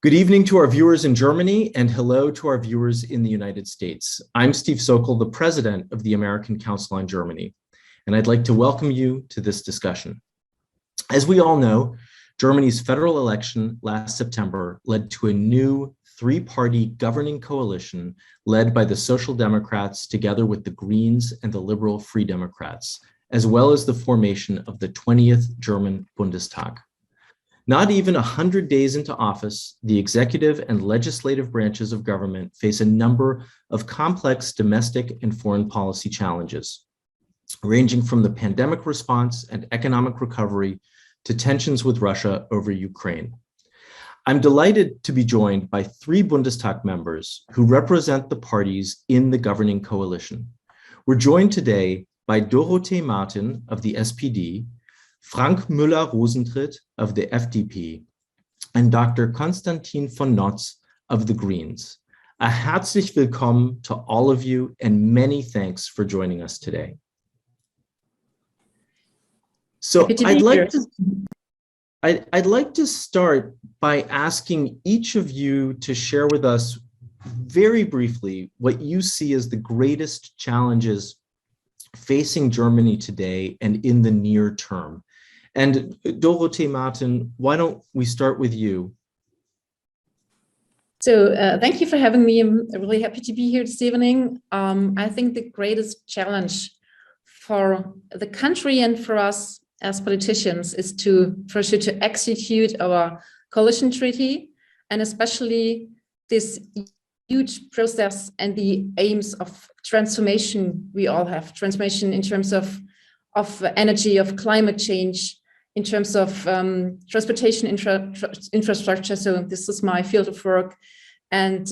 Good evening to our viewers in Germany, and hello to our viewers in the United States. I'm Steve Sokol, the president of the American Council on Germany, and I'd like to welcome you to this discussion. As we all know, Germany's federal election last September led to a new three-party governing coalition led by the Social Democrats together with the Greens and the Liberal Free Democrats, as well as the formation of the 20th German Bundestag. Not even 100 days into office, the executive and legislative branches of government face a number of complex domestic and foreign policy challenges, ranging from the pandemic response and economic recovery to tensions with Russia over Ukraine. I'm delighted to be joined by three Bundestag members who represent the parties in the governing coalition. We're joined today by Dorothee Martin of the SPD, Frank Müller-Rosentritt of the FDP, and Dr. Konstantin von Notz of the Greens. A herzlich willkommen to all of you, and many thanks for joining us today. So I'd like to start by asking each of you to share with us very briefly what you see as the greatest challenges facing Germany today and in the near term. And Dorothee Martin, why don't we start with you? So thank you for having me. I'm really happy to be here this evening. I think the greatest challenge for the country and for us as politicians is to execute our coalition treaty, and especially this huge process and the aims of transformation we all have, transformation in terms of energy, of climate change, in terms of transportation infrastructure. So this is my field of work. And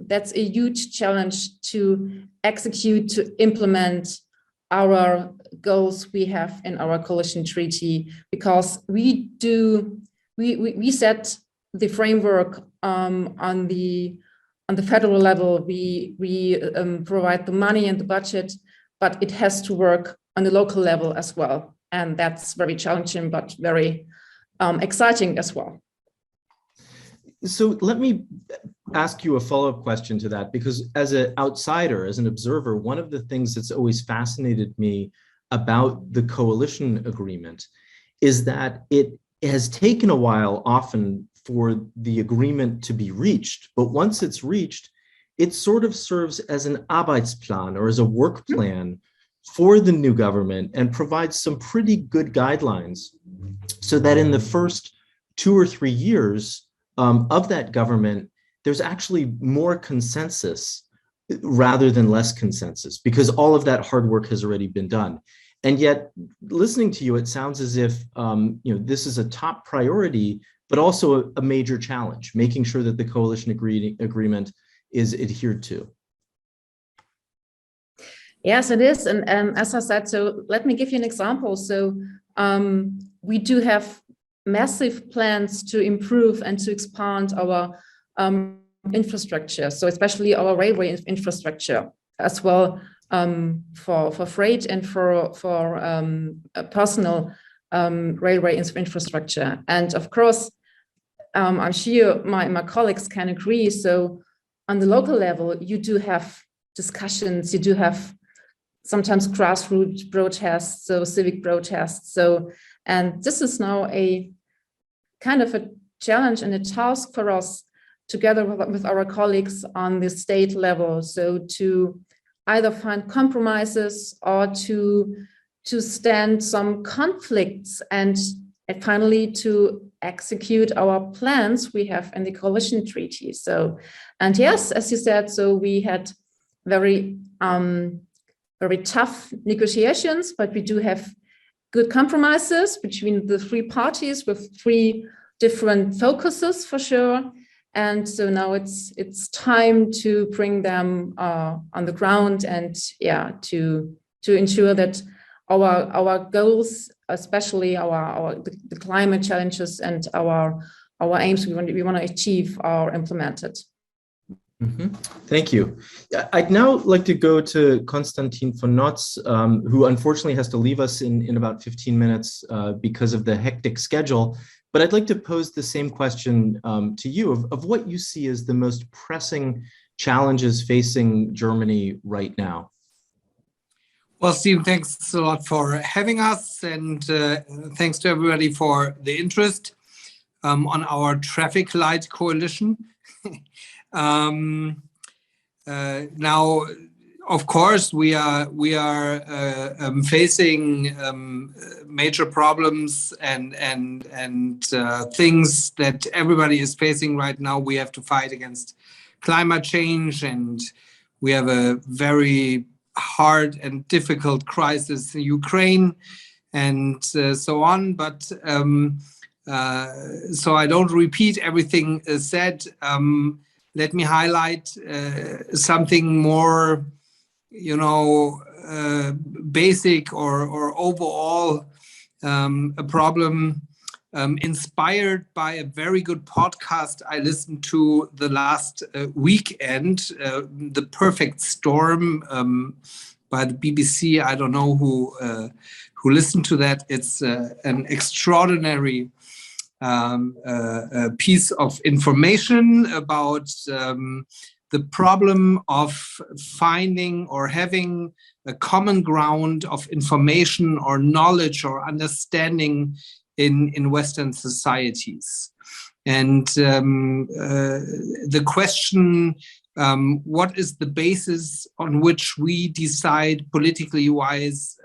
that's a huge challenge to execute, to implement our goals we have in our coalition treaty, because we set the framework on the federal level. We provide the money and the budget, but it has to work on the local level as well. And that's very challenging, but very exciting as well. So let me ask you a follow-up question to that, because as an outsider, as an observer, one of the things that's always fascinated me about the coalition agreement is that it has taken a while often for the agreement to be reached. But once it's reached, it sort of serves as an Arbeitsplan or as a work plan for the new government and provides some pretty good guidelines so that in the first 2 or 3 years of that government, there's actually more consensus rather than less consensus, because all of that hard work has already been done. And yet, listening to you, it sounds as if this is a top priority, but also a major challenge, making sure that the coalition agreement is adhered to. Yes, it is. And as I said, so let me give you an example. So we do have massive plans to improve and to expand our infrastructure. So especially our railway infrastructure as well, for freight and for personal railway infrastructure. And of course, I'm sure my colleagues can agree. So on the local level, you do have discussions, you do have sometimes grassroots protests, so civic protests. So, and this is now a kind of a challenge and a task for us together with our colleagues on the state level. So to either find compromises or to stand some conflicts and finally to execute our plans we have in the coalition treaty. So, and yes, as you said, so we had very tough negotiations, but we do have good compromises between the three parties with three different focuses for sure. And so now it's time to bring them on the ground and to ensure that our goals, especially the climate challenges and our aims we want to achieve, are implemented. Mm-hmm. Thank you. I'd now like to go to Konstantin von Notz, who unfortunately has to leave us in about 15 minutes because of the hectic schedule. But I'd like to pose the same question to you of what you see as the most pressing challenges facing Germany right now. Well, Steve, thanks a lot for having us, and thanks to everybody for the interest on our traffic light coalition. Now, of course, we are facing major problems and things that everybody is facing right now. We have to fight against climate change, and we have a very hard and difficult crisis in Ukraine, and so on. But so I don't repeat everything said. Let me highlight something more, basic or overall a problem inspired by a very good podcast I listened to the last weekend, The Perfect Storm by the BBC. I don't know who listened to that. It's an extraordinary piece of information about the problem of finding or having a common ground of information or knowledge or understanding in Western societies. And the question, what is the basis on which we decide politically wise,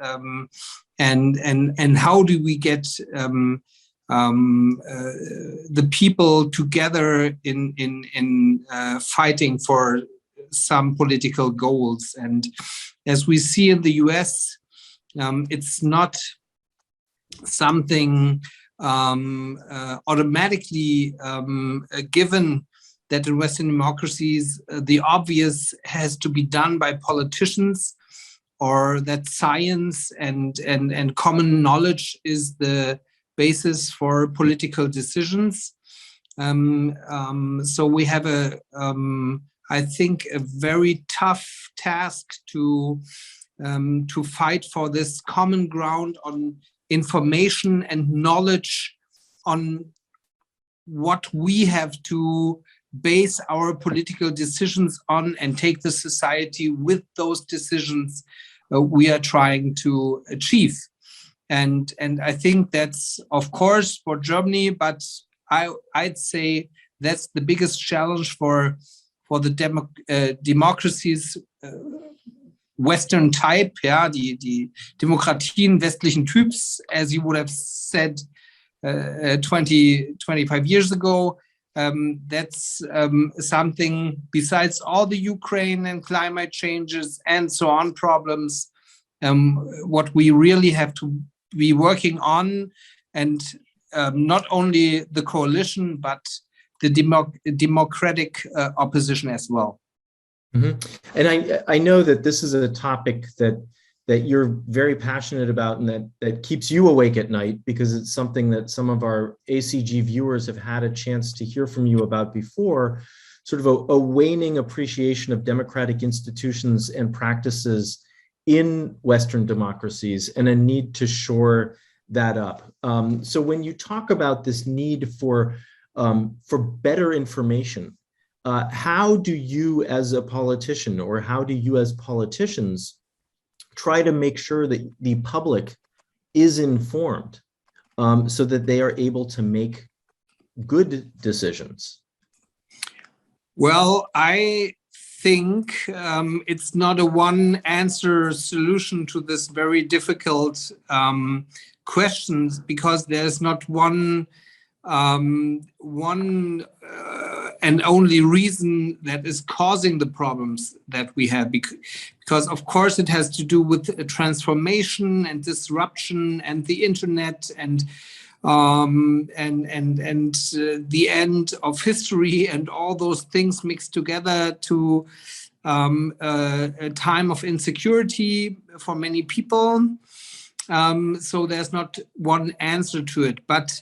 and how do we get the people together in fighting for some political goals? And as we see in the US, it's not something automatically given that in Western democracies the obvious has to be done by politicians, or that science and common knowledge is the basis for political decisions. So we have I think, a very tough task to fight for this common ground on information and knowledge on what we have to base our political decisions on, and take the society with those decisions we are trying to achieve. And I think that's, of course, for Germany, but I'd say that's the biggest challenge for the democracies, Western type, die Demokratien westlichen Typs, as you would have said 25 years ago. That's something besides all the Ukraine and climate changes and so on problems, what we really have to be working on, and not only the coalition, but the democratic opposition as well. Mm-hmm. And I know that this is a topic that you're very passionate about, and that keeps you awake at night, because it's something that some of our ACG viewers have had a chance to hear from you about before, sort of a waning appreciation of democratic institutions and practices in Western democracies, and a need to shore that up. So when you talk about this need for better information, how do you as a politician, or how do you as politicians try to make sure that the public is informed, so that they are able to make good decisions? Well, I think it's not a one answer solution to this very difficult questions, because there's not one and only reason that is causing the problems that we have, because of course it has to do with transformation and disruption and the internet and the end of history and all those things mixed together to a time of insecurity for many people. So there's not one answer to it, but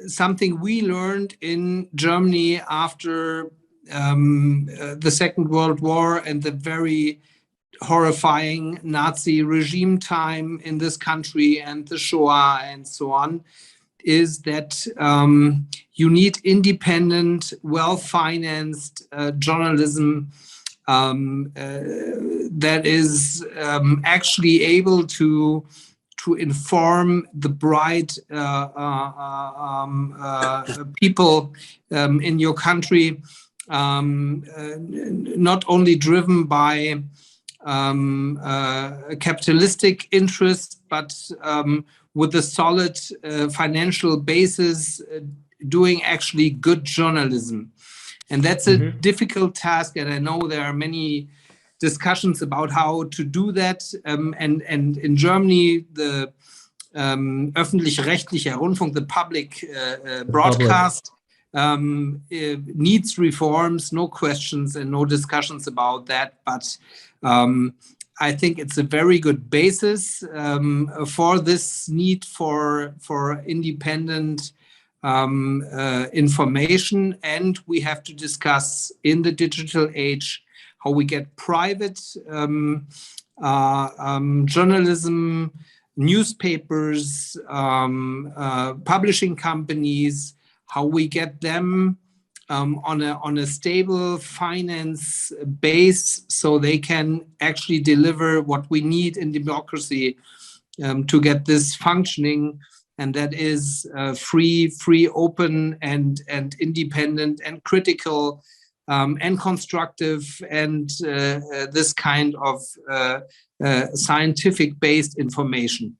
something we learned in Germany after the Second World War and the very horrifying Nazi regime time in this country and the Shoah and so on, is that you need independent, well-financed journalism that is actually able to inform the bright people in your country, not only driven by capitalistic interests, but with a solid financial basis, doing actually good journalism. And that's a difficult task. And I know there are many discussions about how to do that. And in Germany, the öffentlich-rechtlicher Rundfunk, the public broadcast, needs reforms, no questions and no discussions about that. But I think it's a very good basis for this need for independent information. And we have to discuss in the digital age how we get private journalism, newspapers, publishing companies, how we get them on a stable finance base so they can actually deliver what we need in democracy to get this functioning. And that is free, open, and independent and critical and constructive, and this kind of scientific-based information.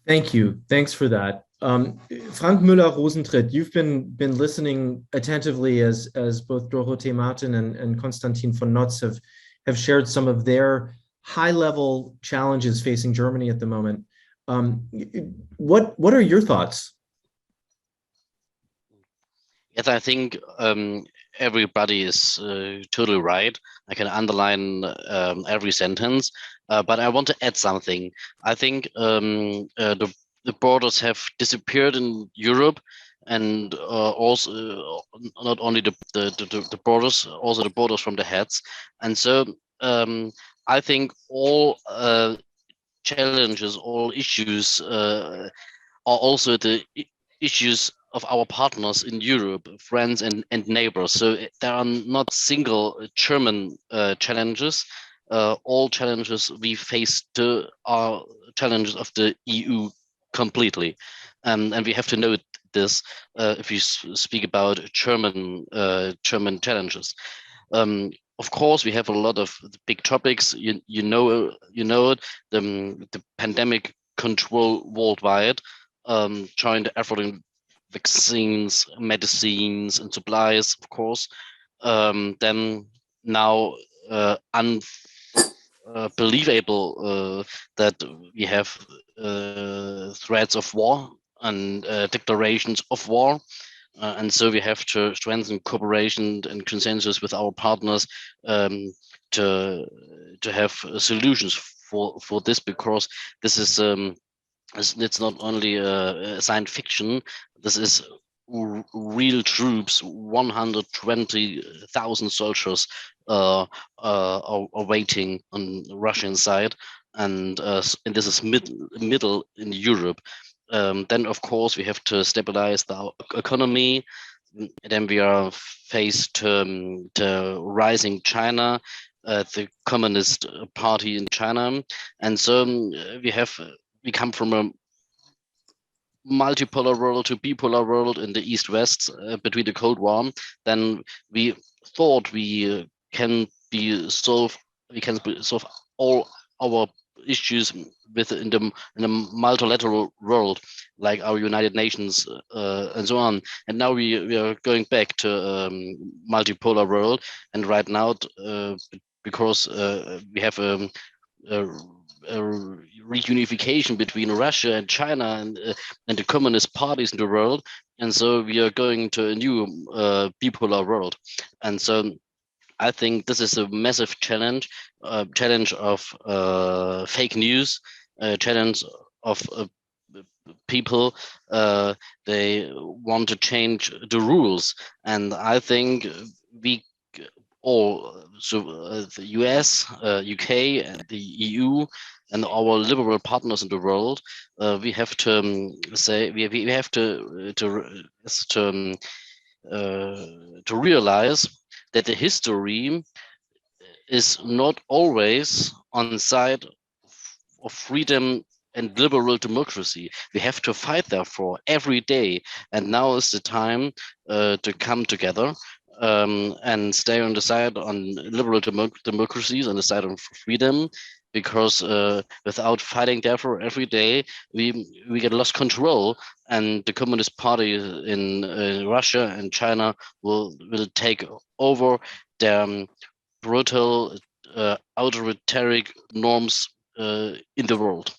Thank you. Thanks for that. Frank Müller-Rosentritt, you've been listening attentively as both Dorothee Martin and Konstantin von Notz have shared some of their high-level challenges facing Germany at the moment. What are your thoughts? Yes, I think everybody is totally right. I can underline every sentence, but I want to add something. I think the borders have disappeared in Europe, and also not only the borders, also the borders from the heads. And so I think all challenges, all issues are also the issues of our partners in Europe, friends and neighbors. So there are not single German challenges. All challenges we face are challenges of the EU completely. And we have to know this if you speak about German challenges. Of course, we have a lot of big topics. You know it. The pandemic control worldwide, trying to affording vaccines, medicines, and supplies, of course. Then now unbelievable that we have threats of war and declarations of war. And so we have to strengthen cooperation and consensus with our partners to have solutions for this, because this is it's not only science fiction. This is real troops. 120,000 soldiers are waiting on the Russian side, and this is middle in Europe. Then, of course, we have to stabilize the economy. Then we are faced to rising China, the Communist Party in China, and so we come from a multipolar world to bipolar world in the East-West between the Cold War. Then we thought we can solve all our issues in the multilateral world, like our United Nations and so on. And now we are going back to multipolar world. And right now, because we have a reunification between Russia and China and the communist parties in the world, and so we are going to a new bipolar world. And so I think this is a massive challenge of fake news, challenge of people. They want to change the rules, and I think we all, so the US, UK, and the EU, and our liberal partners in the world, we have to say we have to realize that the history is not always on the side of freedom and liberal democracy. We have to fight therefore every day, and now is the time to come together and stay on the side on liberal democracies, on the side of freedom, because without fighting therefore every day, we get lost control, and the Communist Party in Russia and China will take over their brutal authoritarian norms in the world,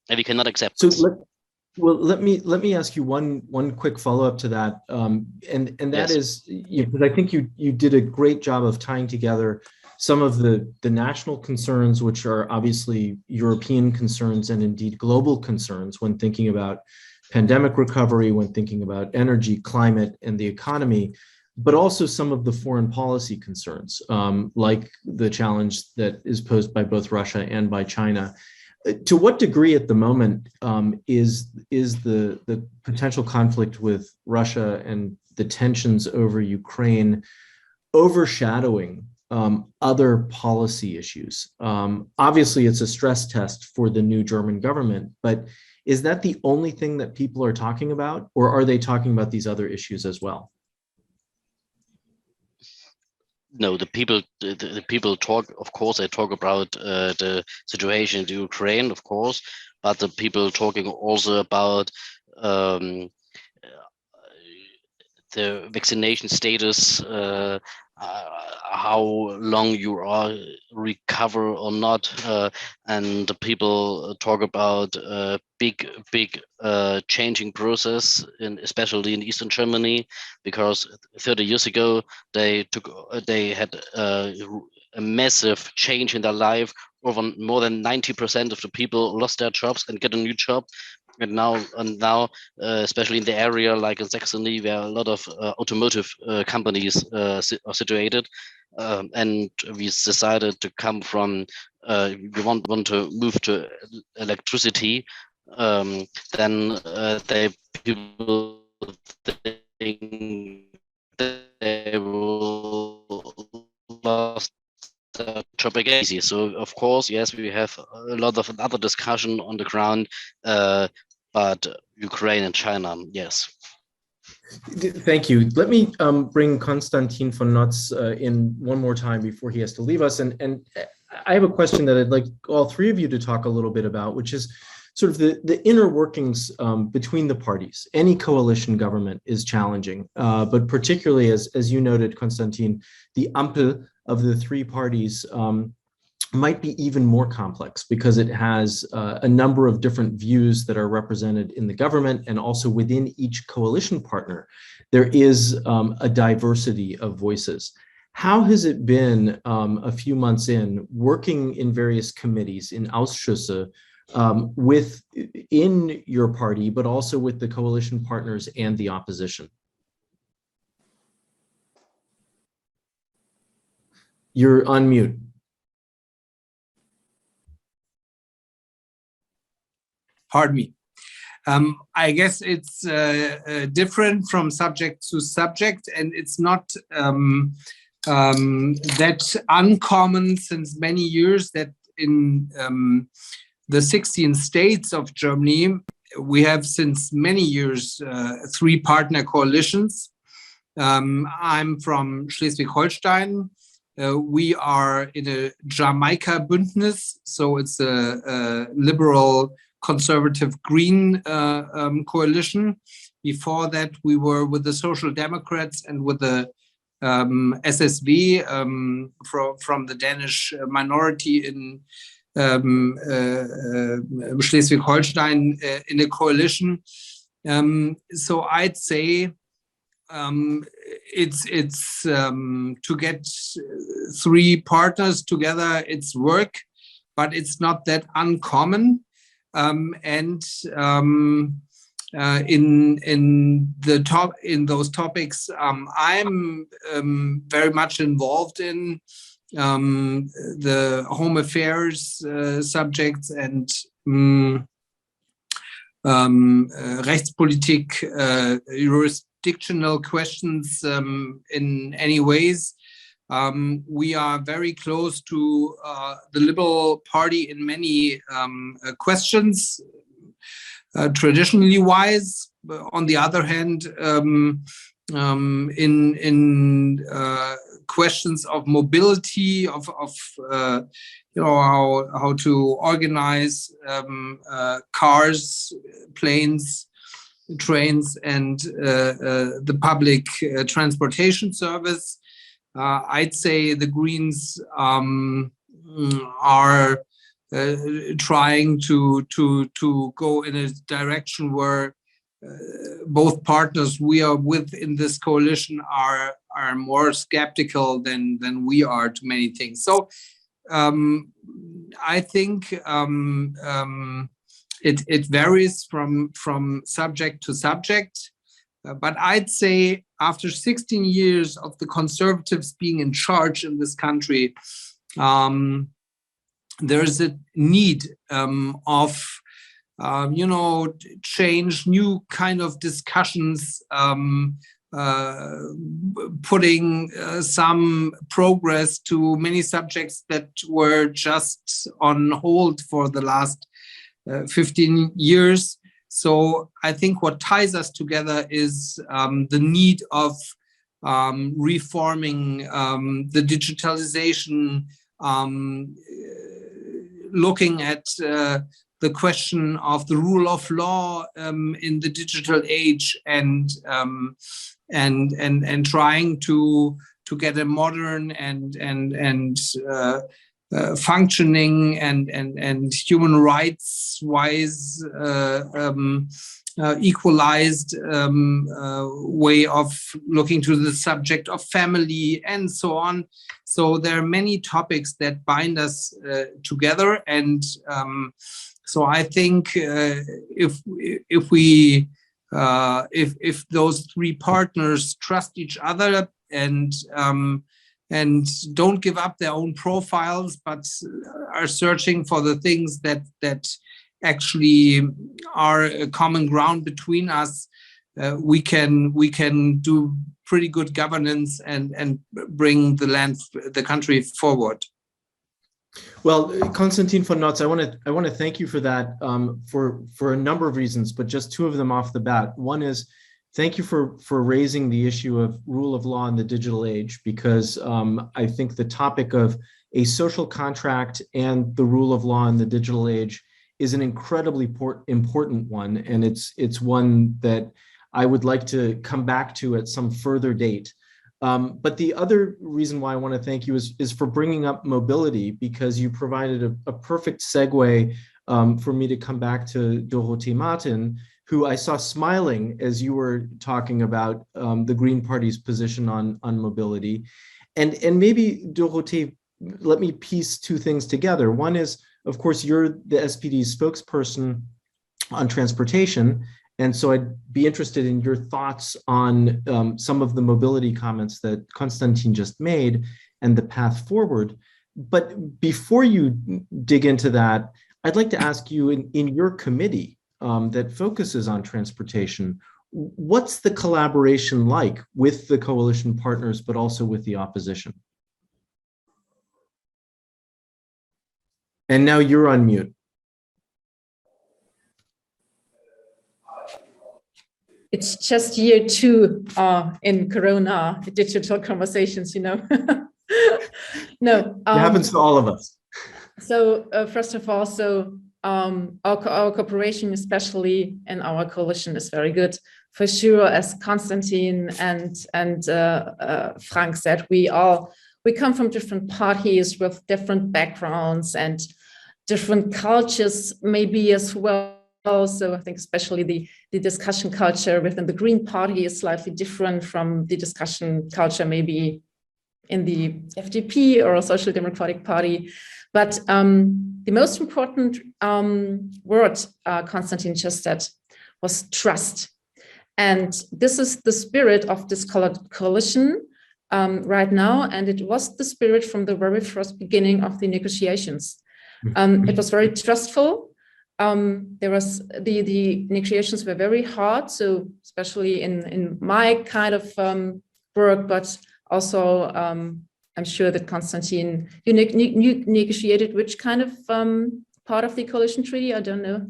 and we cannot accept So this. let me ask you one quick follow-up to that, and that Yes. is, because I think you did a great job of tying together some of the national concerns, which are obviously European concerns and indeed global concerns when thinking about pandemic recovery, when thinking about energy, climate, and the economy, but also some of the foreign policy concerns, like the challenge that is posed by both Russia and by China. To what degree at the moment is the potential conflict with Russia and the tensions over Ukraine overshadowing other policy issues? Obviously, it's a stress test for the new German government, but is that the only thing that people are talking about, or are they talking about these other issues as well? No, the people talk. Of course, they talk about the situation in the Ukraine, of course, but the people talking also about the vaccination status, how long you are recover or not, and the people talk about big changing process, especially in Eastern Germany, because 30 years ago they had a massive change in their life. Over more than 90% of the people lost their jobs and get a new job. And now, especially in the area like in Saxony, where a lot of automotive companies are situated, and we decided to come from, we want to move to electricity. Then people think they will lost job again. So of course, yes, we have a lot of other discussion on the ground, but Ukraine and China, yes. Thank you. Let me bring Konstantin von Notz in one more time before he has to leave us. And I have a question that I'd like all three of you to talk a little bit about, which is sort of the inner workings between the parties. Any coalition government is challenging, but particularly, as you noted, Konstantin, the Ampel of the three parties might be even more complex because it has a number of different views that are represented in the government, and also within each coalition partner, there is a diversity of voices. How has it been a few months in, working in various committees, in Ausschüsse, within your party, but also with the coalition partners and the opposition? You're on mute. Pardon me. I guess it's different from subject to subject, and it's not that uncommon since many years that in the 16 states of Germany, we have since many years three partner coalitions. I'm from Schleswig-Holstein. We are in a Jamaica Bündnis, so it's a liberal conservative green coalition. Before that, we were with the Social Democrats and with the SSV from the Danish minority in Schleswig-Holstein in a coalition. So I'd say it's to get three partners together, it's work, but it's not that uncommon. In those topics I'm very much involved in, the home affairs subjects and Rechtspolitik, jurisdictional questions in any ways. We are very close to the Liberal Party in many questions, traditionally wise. On the other hand, in questions of mobility, of how to organize cars, planes, trains, and the public transportation service. I'd say the Greens are trying to go in a direction where both partners we are with in this coalition are more skeptical than we are to many things. So I think it varies from subject to subject. But I'd say after 16 years of the Conservatives being in charge in this country, there is a need of change, new kind of discussions, putting some progress to many subjects that were just on hold for the last 15 years. So I think what ties us together is the need of reforming the digitalization, looking at the question of the rule of law in the digital age, and trying to get a modern and functioning and human rights wise equalized way of looking to the subject of family and so on. So there are many topics that bind us together, and so I think if those three partners trust each other and don't give up their own profiles, but are searching for the things that actually are a common ground between us, we can do pretty good governance and bring the country forward. Well, Konstantin von Notz, I want to thank you for that for a number of reasons, but just two of them off the bat. One is thank you for raising the issue of rule of law in the digital age, because I think the topic of a social contract and the rule of law in the digital age is an incredibly important one, and it's one that I would like to come back to at some further date. But the other reason why I want to thank you is for bringing up mobility, because you provided a perfect segue for me to come back to Dorothee Martin, who I saw smiling as you were talking about the Green Party's position on mobility. And maybe, Dorothee, let me piece two things together. One is, of course, you're the SPD's spokesperson on transportation. And so I'd be interested in your thoughts on some of the mobility comments that Konstantin just made and the path forward. But before you dig into that, I'd like to ask you, in your committee that focuses on transportation, what's the collaboration like with the coalition partners, but also with the opposition? And now you're on mute. It's just year 2 in Corona digital conversations, No, it happens to all of us. So first of all, our cooperation, especially in our coalition, is very good. For sure, as Konstantin and Frank said, we come from different parties with different backgrounds and different cultures, maybe as well. So I think especially the discussion culture within the Green Party is slightly different from the discussion culture maybe in the FDP or Social Democratic Party. But the most important word Konstantin just said was trust. And this is the spirit of this coalition. right now, and it was the spirit from the very first beginning of the negotiations. It was very trustful. There was the negotiations were very hard, so especially in my kind of work, but also I'm sure that Konstantin, you negotiated which kind of part of the coalition treaty? I don't know.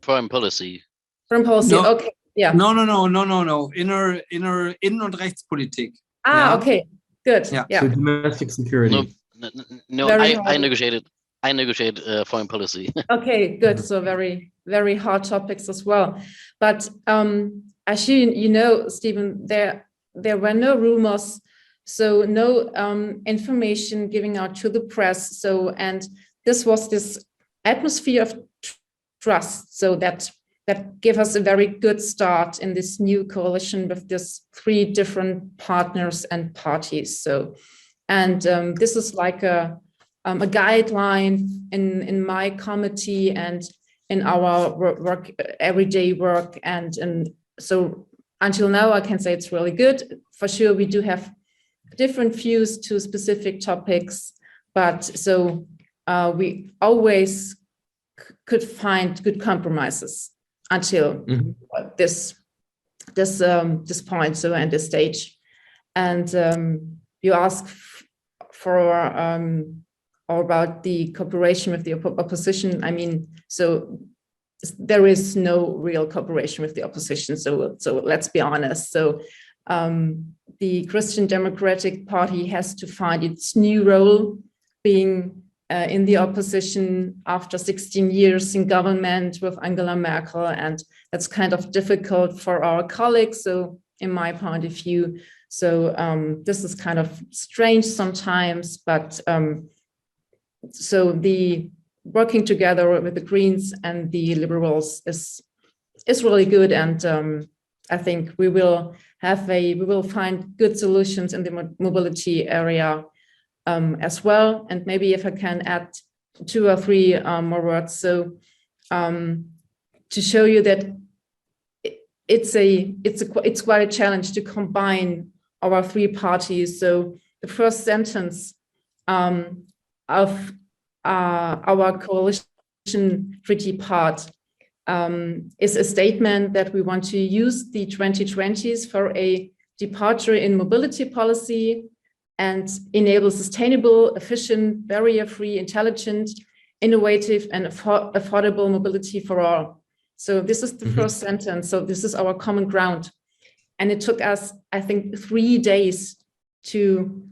Foreign policy. Foreign policy. No. Okay. Yeah. No. Inner Innen- und Rechtspolitik. Ah, okay. Good. Yeah. So domestic security. No, Very I negotiated foreign policy. Okay, good. So very, very hard topics as well. But as you know, Stephen, there were no rumors, so no information giving out to the press. So, and this was this atmosphere of trust. So that gave us a very good start in this new coalition with this 3 different partners and parties. So, and this is like a guideline in my committee and in our work, everyday work. And so until now, I can say it's really good. For sure, we do have different views to specific topics, but so we always could find good compromises until this point, so and this stage. And you ask for or about the cooperation with the opposition. I mean, so there is no real cooperation with the opposition. So let's be honest. So the Christian Democratic Party has to find its new role, being in the opposition after 16 years in government with Angela Merkel, and that's kind of difficult for our colleagues. So in my point of view, so this is kind of strange sometimes, but so the working together with the Greens and the Liberals is really good, and I think we will find good solutions in the mobility area as well. And maybe if I can add 2 or 3 more words, so to show you that it's quite a challenge to combine our 3 parties. So the first sentence of our coalition treaty part is a statement that we want to use the 2020s for a departure in mobility policy and enable sustainable, efficient, barrier-free, intelligent, innovative, and affordable mobility for all. So this is the first sentence. So this is our common ground. And it took us, I think, 3 days to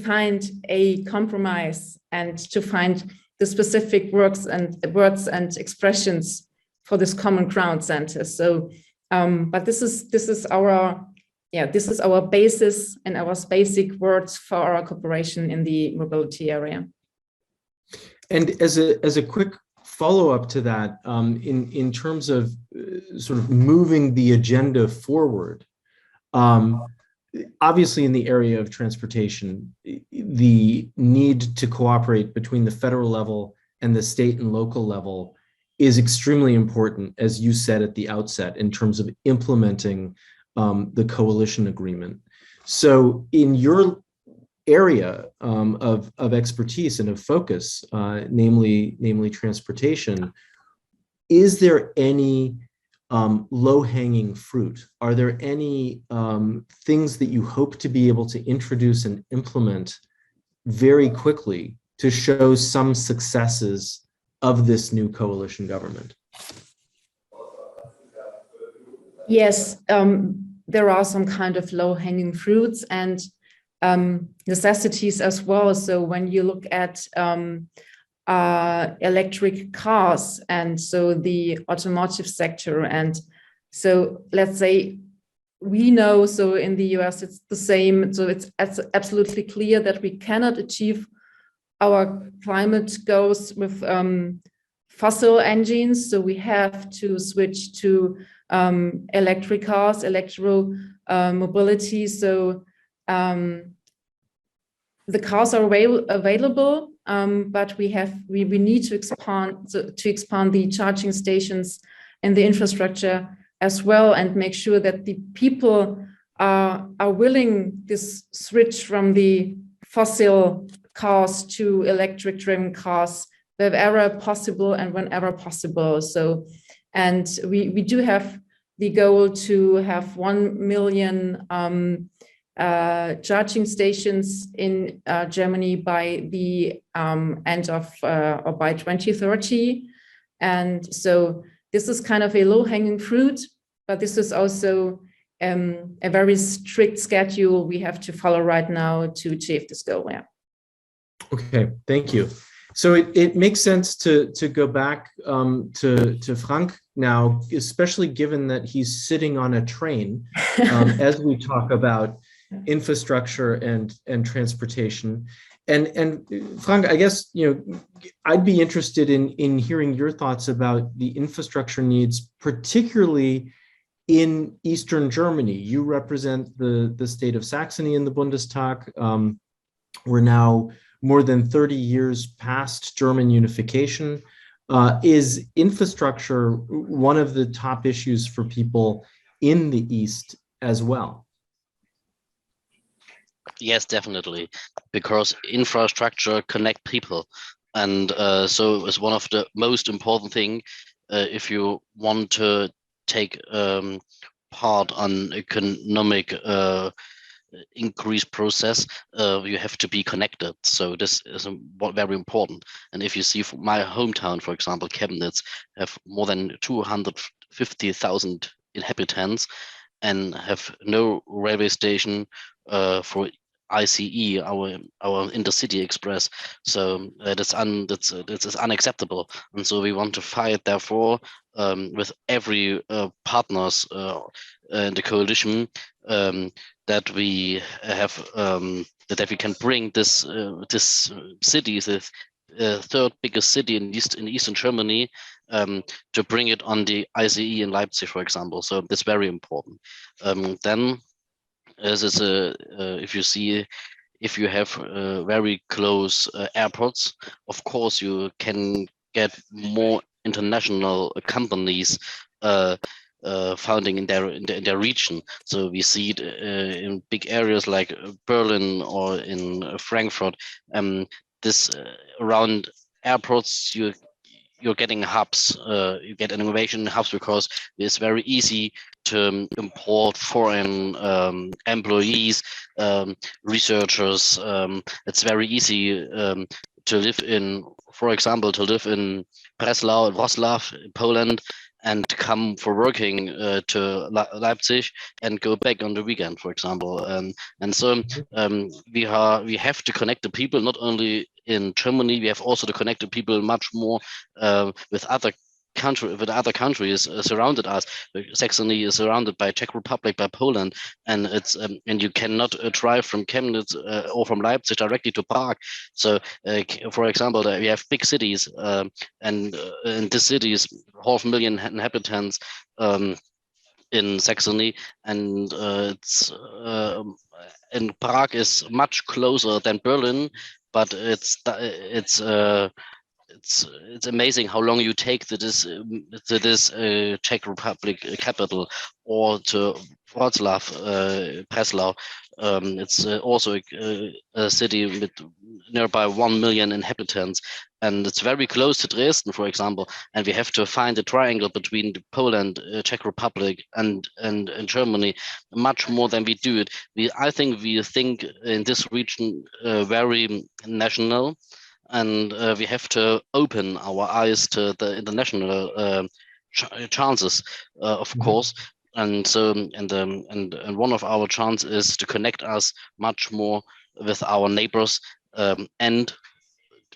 find a compromise and to find the specific words and expressions for this common ground sentence. So, but this is our basis and our basic words for our cooperation in the mobility area. And as a quick follow-up to that, in terms of sort of moving the agenda forward, obviously in the area of transportation, the need to cooperate between the federal level and the state and local level is extremely important, as you said at the outset, in terms of implementing the coalition agreement. So in your area of expertise and of focus, namely transportation, is there any low-hanging fruit? Are there any things that you hope to be able to introduce and implement very quickly to show some successes of this new coalition government? Yes, there are some kind of low-hanging fruits and necessities as well. So when you look at electric cars and so the automotive sector, and so let's say we know, so in the US it's the same, so it's absolutely clear that we cannot achieve our climate goals with fossil engines, so we have to switch to electric cars, electro mobility. So the cars are available, but we need to expand the charging stations and the infrastructure as well, and make sure that the people are willing this switch from the fossil cars to electric driven cars wherever possible and whenever possible. So, and we do have the goal to have 1 million charging stations in Germany by the end of or by 2030. And so this is kind of a low-hanging fruit, but this is also a very strict schedule we have to follow right now to achieve this goal. Yeah. Okay, thank you. So it makes sense to go back to Frank now, especially given that he's sitting on a train as we talk about infrastructure and transportation. And Frank, I guess, I'd be interested in hearing your thoughts about the infrastructure needs, particularly in Eastern Germany. You represent the state of Saxony in the Bundestag. We're now more than 30 years past German unification. Is infrastructure one of the top issues for people in the East as well? Yes, definitely, because infrastructure connect people, and so it's one of the most important thing if you want to take part on economic increase process. You have to be connected. So this is very important. And if you see from my hometown, for example, Chemnitz have more than 250,000 inhabitants and have no railway station for ICE, our intercity express. So that's unacceptable. And so we want to fight, therefore, with every partners in the coalition, that we have that we can bring this city, the third biggest city in Eastern Germany, to bring it on the ICE in Leipzig, for example. So that's very important. Then, as is if you have very close airports, of course you can get more international companies founding in their region. So we see it in big areas like Berlin or in Frankfurt. This around airports, you're getting hubs. You get innovation hubs because it's very easy to import foreign employees, researchers. It's very easy to live in, for example, Breslau and Wrocław, Poland, and come for working to Leipzig and go back on the weekend, for example. And so we have to connect the people, not only in Germany, we have also to connect the people much more with other countries surrounded us. Saxony is surrounded by Czech Republic, by Poland, and it's and you cannot drive from Chemnitz or from Leipzig directly to Prague. So, for example, we have big cities, and in these cities, 500,000 inhabitants in Saxony, and and Prague is much closer than Berlin, but it's amazing how long you take to this Czech Republic capital or to Wrocław, Breslau. It's also a city with nearby 1 million inhabitants, and it's very close to Dresden, for example. And we have to find a triangle between Poland, Czech Republic, and Germany, much more than we do it. I think we think in this region very national. And we have to open our eyes to the international chances, of course. And so, and one of our chances is to connect us much more with our neighbors and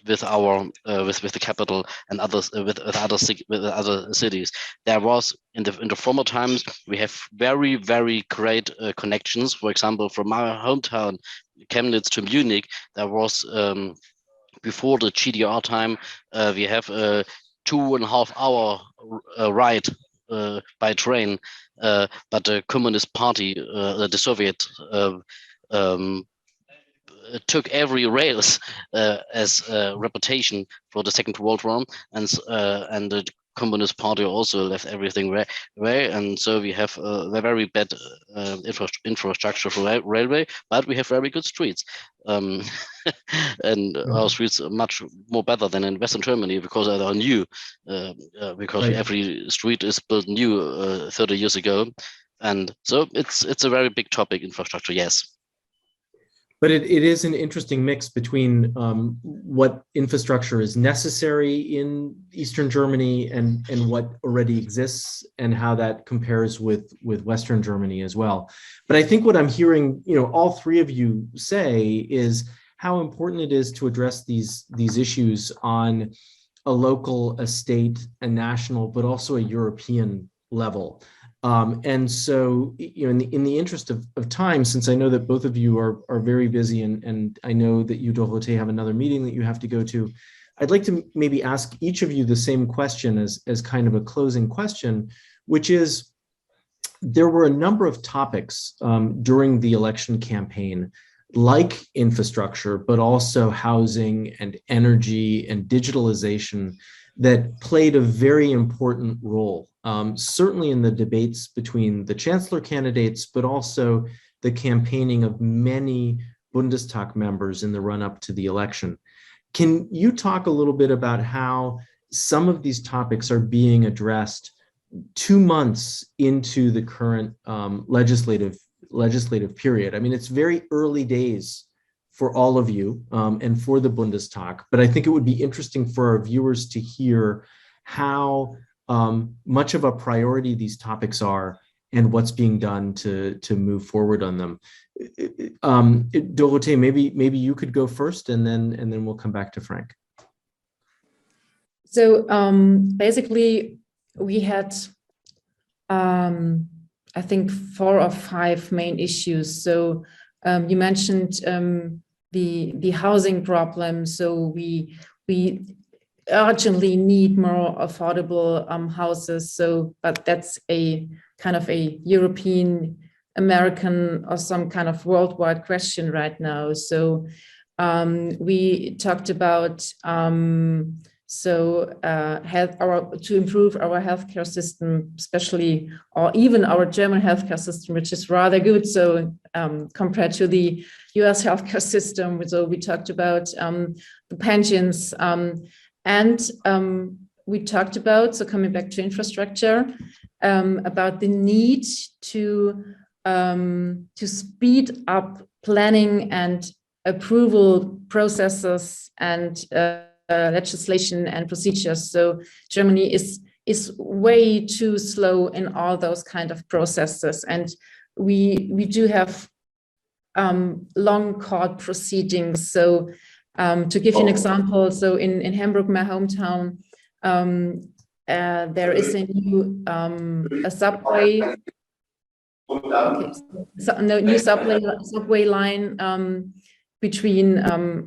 with our with the capital and others with other cities. There was in the former times we have very great connections. For example, from our hometown Chemnitz to Munich, there was. Before the GDR time, we have a 2.5 hour ride by train, but the Communist Party, the Soviet, took every rails as a reputation for the Second World War, and the Communist Party also left everything way, and so we have a very bad infrastructure for railway, but we have very good streets. And our streets are much more better than in Western Germany because they are new, because every street is built new 30 years ago. And so it's a very big topic, infrastructure, yes. But it is an interesting mix between what infrastructure is necessary in Eastern Germany and what already exists, and how that compares with Western Germany as well. But I think what I'm hearing, all three of you say is how important it is to address these issues on a local, a state, a national, but also a European level. And so, in the interest of time, since I know that both of you are very busy, and I know that you, Dorothee, have another meeting that you have to go to, I'd like to maybe ask each of you the same question as kind of a closing question, which is, there were a number of topics during the election campaign, like infrastructure, but also housing and energy and digitalization, that played a very important role, certainly in the debates between the chancellor candidates, but also the campaigning of many Bundestag members in the run-up to the election. Can you talk a little bit about how some of these topics are being addressed 2 months into the current legislative period? I mean, it's very early days for all of you and for the Bundestag, but I think it would be interesting for our viewers to hear how much of a priority these topics are and what's being done to move forward on them. Dorothee, maybe you could go first, and then we'll come back to Frank. So basically, we had I think 4 or 5 main issues. So you mentioned the housing problem. So we urgently need more affordable houses. So, but that's a kind of a European, American, or some kind of worldwide question right now. So we talked about to improve our healthcare system, especially, or even our German healthcare system, which is rather good. So compared to the US healthcare system, so we talked about the pensions, and we talked about, so coming back to infrastructure, about the need to speed up planning and approval processes and legislation and procedures. So Germany is way too slow in all those kind of processes, and we do have long court proceedings. So to give you an example, so in Hamburg, my hometown, there is a new subway. Okay, so no new subway line between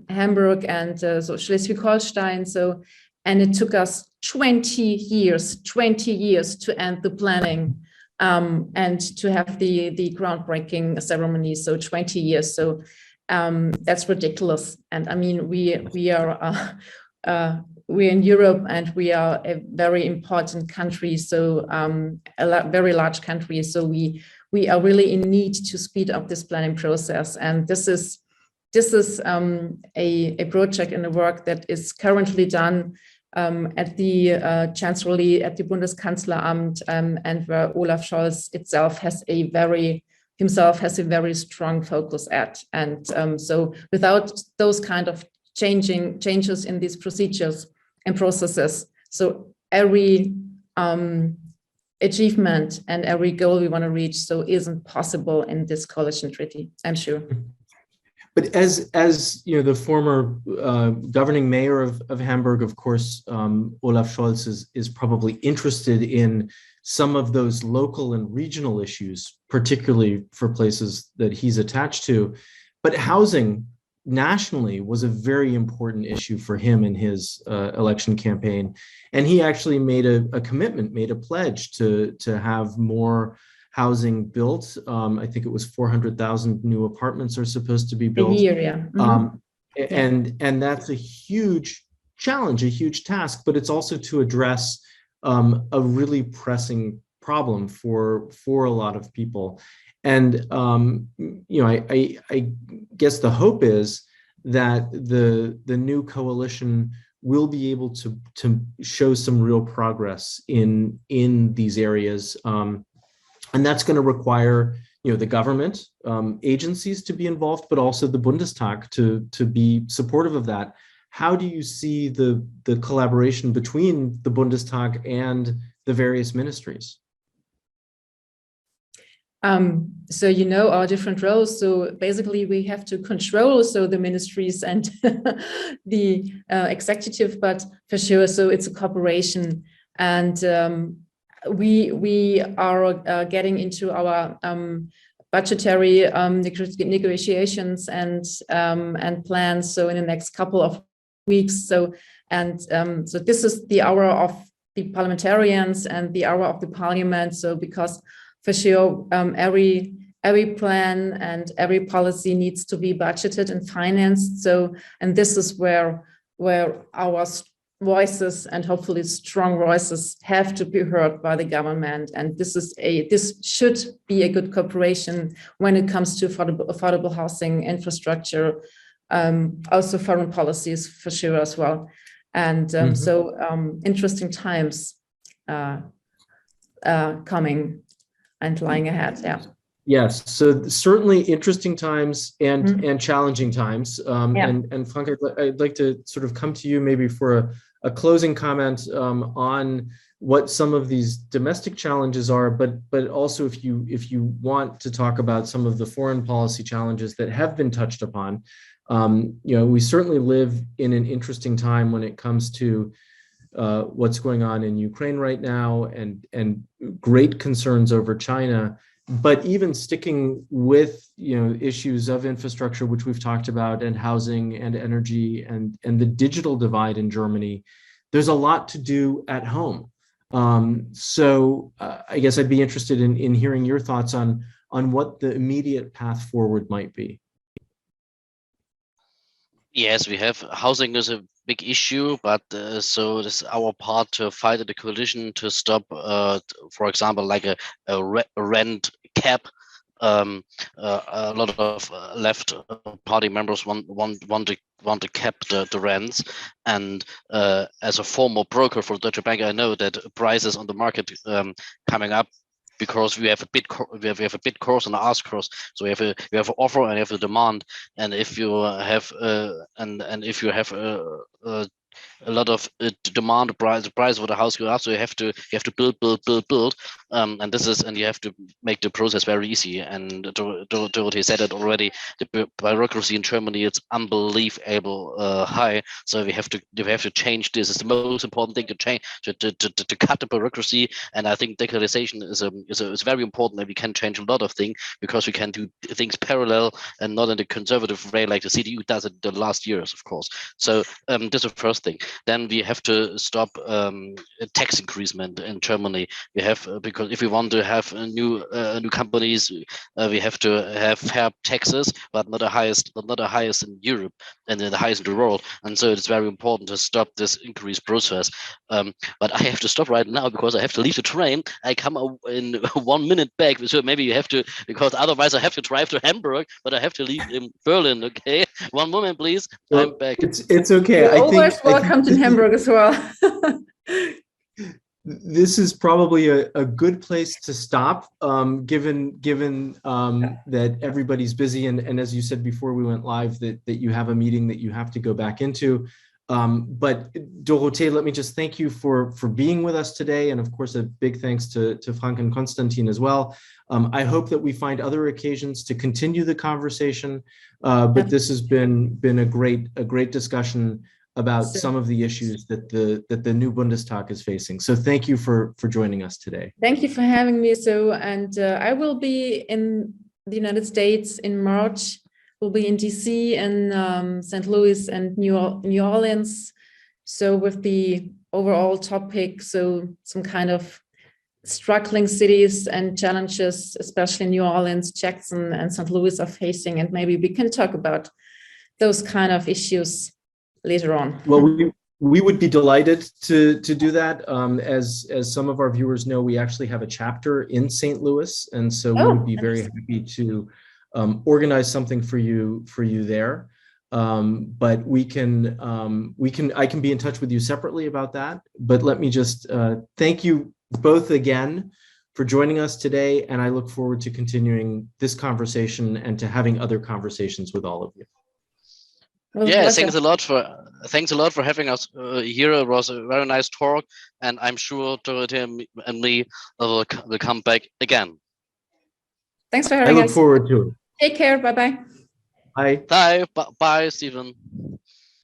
Hamburg and so Schleswig-Holstein. So, and it took us 20 years to end the planning and to have the groundbreaking ceremony. So 20 years. So that's ridiculous. And I mean, we're in Europe, and we are a very important country. So very large country. So we are really in need to speed up this planning process. And this is a project and a work that is currently done at the Chancellery, at the Bundeskanzleramt, and where Olaf Scholz himself has a very strong focus at. And so without those kind of changes in these procedures and processes, so every achievement and every goal we want to reach so isn't possible in this coalition treaty, I'm sure. But as you know, the former governing mayor of Hamburg, of course, Olaf Scholz is probably interested in some of those local and regional issues, particularly for places that he's attached to. But housing nationally was a very important issue for him in his election campaign. And he actually made a commitment, made a pledge to have more housing built. I think it was 400,000 new apartments are supposed to be built. A year, yeah. Mm-hmm. And that's a huge challenge, a huge task, but it's also to address a really pressing problem for a lot of people. And I guess the hope is that the new coalition will be able to show some real progress in these areas, and that's going to require the government agencies to be involved, but also the Bundestag to be supportive of that. How do you see the collaboration between the Bundestag and the various ministries? So our different roles. So basically we have to control the ministries and the executive, but for sure, so it's a cooperation, and we are getting into our budgetary negotiations and plans. So in the next couple of weeks. So this is the hour of the parliamentarians and the hour of the parliament. So because for sure, every plan and every policy needs to be budgeted and financed. So, and this is where our voices and hopefully strong voices have to be heard by the government. And this should be a good cooperation when it comes to affordable housing, infrastructure, also foreign policies for sure as well. And interesting times coming and lying ahead. Yeah. Yes. So certainly interesting times and challenging times. And Frank, I'd like to sort of come to you maybe for a closing comment on what some of these domestic challenges are, but also if you want to talk about some of the foreign policy challenges that have been touched upon. We certainly live in an interesting time when it comes to what's going on in Ukraine right now, and great concerns over China. But even sticking with issues of infrastructure, which we've talked about, and housing and energy and the digital divide in Germany, there's a lot to do at home. So I guess I'd be interested in hearing your thoughts on what the immediate path forward might be. Yes, we have housing is a big issue, but so it is our part to fight at the coalition to stop, for example, like a rent cap. A lot of left party members want to cap the rents, and as a former broker for Deutsche Bank, I know that prices on the market coming up, because we have a bid course and an ask course. So we have an offer and you have a demand, and if you have if you have a lot of demand, the price for the house goes up, so you have to build, and you have to make the process very easy. And Dorothee said it already, the bureaucracy in Germany, it's unbelievable high. So we have to change this. It's the most important thing to change, to cut the bureaucracy. And I think digitalization is very important, that we can change a lot of things, because we can do things parallel and not in the conservative way like the CDU does it the last years, of course. So this is the first thing. Then we have to stop tax increasement in Germany. We have because if we want to have new companies, we have to have fair taxes, but not the highest in Europe and the highest in the world. And so it's very important to stop this increased process. But I have to stop right now because I have to leave the train. I come in 1 minute back, so maybe you have to, because otherwise I have to drive to Hamburg, but I have to leave in Berlin. Okay, 1 moment, please. Well, I'm back. It's okay. You're always welcome to Hamburg as well. This is probably a good place to stop, given that everybody's busy, and as you said before we went live, that you have a meeting that you have to go back into. But Dorothee, let me just thank you for being with us today, and of course a big thanks to Frank and Konstantin as well. I hope that we find other occasions to continue the conversation, but this has been a great discussion about some of the issues that the new Bundestag is facing. So thank you for joining us today. Thank you for having me. So, and I will be in the United States in March. We'll be in DC and St. Louis and New Orleans. So with the overall topic, so some kind of struggling cities and challenges, especially New Orleans, Jackson, and St. Louis are facing, and maybe we can talk about those kind of issues later on. Well, We would be delighted to do that. As some of our viewers know, we actually have a chapter in St. Louis, and so we would be very happy to organize something for you there. But I can be in touch with you separately about that. But let me just thank you both again for joining us today, and I look forward to continuing this conversation and to having other conversations with all of you. Yeah, thanks a lot for having us here. It was a very nice talk, and I'm sure Dorothee and me will come back again. Thanks for having us. I look forward to it. Take care. Bye-bye. Bye. Bye. Bye, Stephen.